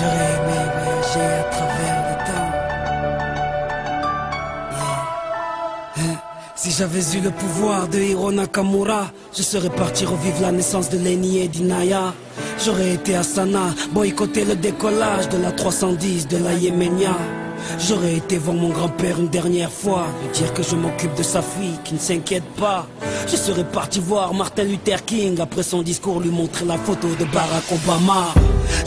J'aurais aimé voyager à travers le temps. Yeah. Si j'avais eu le pouvoir de Hiro Nakamura, je serais parti revivre la naissance de Lenny et d'Inaya. J'aurais été à Sana, boycotter le décollage de la 310 de la Yéménia. J'aurais été voir mon grand-père une dernière fois, lui dire que je m'occupe de sa fille, qui ne s'inquiète pas. Je serais parti voir Martin Luther King, après son discours lui montrer la photo de Barack Obama.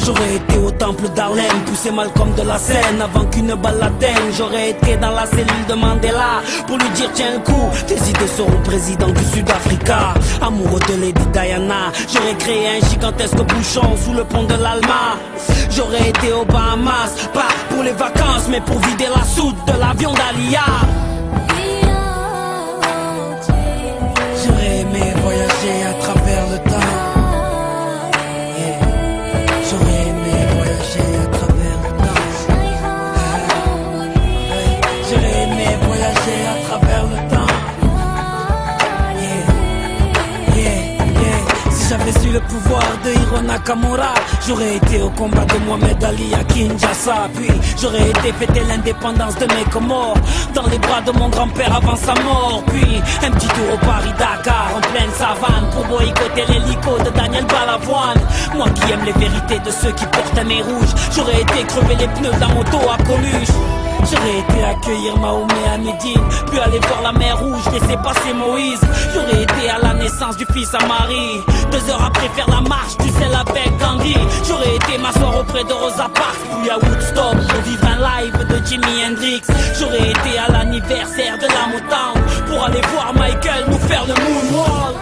J'aurais été au temple d'Harlem, pousser Malcolm de la scène avant qu'une balle l'atteigne. J'aurais été dans la cellule de Mandela pour lui dire tiens le coup, tes idées seront président du Sud-Africa. Amoureux de Lady Diana, j'aurais créé un gigantesque bouchon sous le pont de l'Alma. J'aurais été aux Bahamas, pas pour les vacances mais pour vider la soute de l'avion d'Alia. J'aurais aimé voyager à travers le temps. J'aurais aimé voyager à travers le temps. J'aurais aimé voyager à travers le temps. Si j'avais eu le pouvoir de Hiro Nakamura, j'aurais été au combat de Mohamed Ali à Kinshasa. Puis j'aurais été fêter l'indépendance de mes Comores dans les bras de mon grand-père avant sa mort. Puis un petit tour au Paris-Dakar en pleine savane pour boycotter l'hélico de Daniel Balavoine. Moi qui aime les vérités de ceux qui portent un nez rouge, j'aurais été crever les pneus d'un moto à Coluche. J'aurais été accueillir Mahomet à Médine, puis aller voir la mer Rouge, laisser passer Moïse. J'aurais été à la naissance du fils à Marie, 2 heures après faire la marche du sel avec Gandhi. J'aurais été m'asseoir auprès de Rosa Parks, puis à Woodstock pour vivre un live de Jimi Hendrix. J'aurais été à l'anniversaire de la Motown pour aller voir Michael nous faire le moonwalk.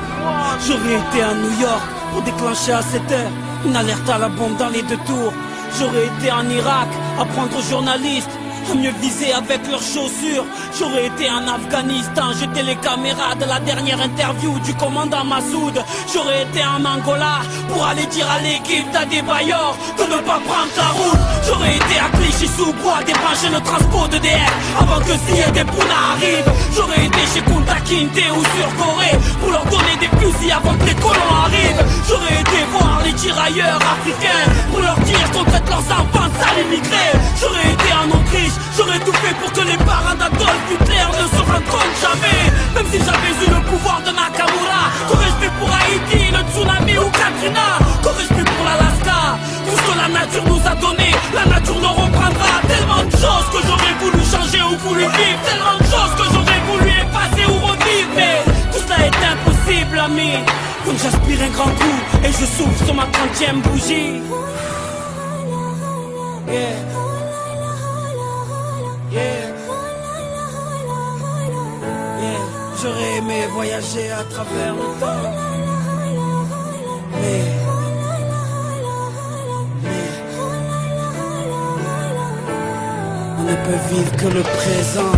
J'aurais été à New York pour déclencher à 7 heures une alerte à la bombe dans les 2 tours. J'aurais été en Irak apprendre aux journalistes à mieux viser avec leurs chaussures. J'aurais été en Afghanistan, jeter les caméras de la dernière interview du commandant Massoud. J'aurais été en Angola pour aller dire à l'équipe d'Adebayor de ne pas prendre la route. J'aurais été à Clichy-sous-Bois débrancher le transport d'EDF avant que Ziyech Pouna arrive. J'aurais été chez Kunta Kinte ou sur Corée pour leur donner des fusils avant que les colons arrivent. J'aurais été voir les tirailleurs africains pour leur dire qu'on traite leurs enfants de sales immigrés. J'aurais été en Autriche, j'aurais tout fait pour que les parents d'Adolf Hitler ne se rendent compte jamais. Même si j'avais eu le pouvoir de Nakamura, qu'aurais-je fait pour Haïti, le tsunami ou Katrina? Qu'aurais-je fait pour l'Alaska? Tout ce que la nature nous a donné, la nature nous reprendra. Tellement de choses que j'aurais voulu changer ou voulu vivre, tellement de choses que j'aurais voulu effacer ou revivre. Mais tout cela est impossible, ami. Donc j'aspire un grand coup et je souffle sur ma 30e bougie. Yeah. J'aurais aimé voyager à travers le temps. Mais on ne peut vivre que le présent.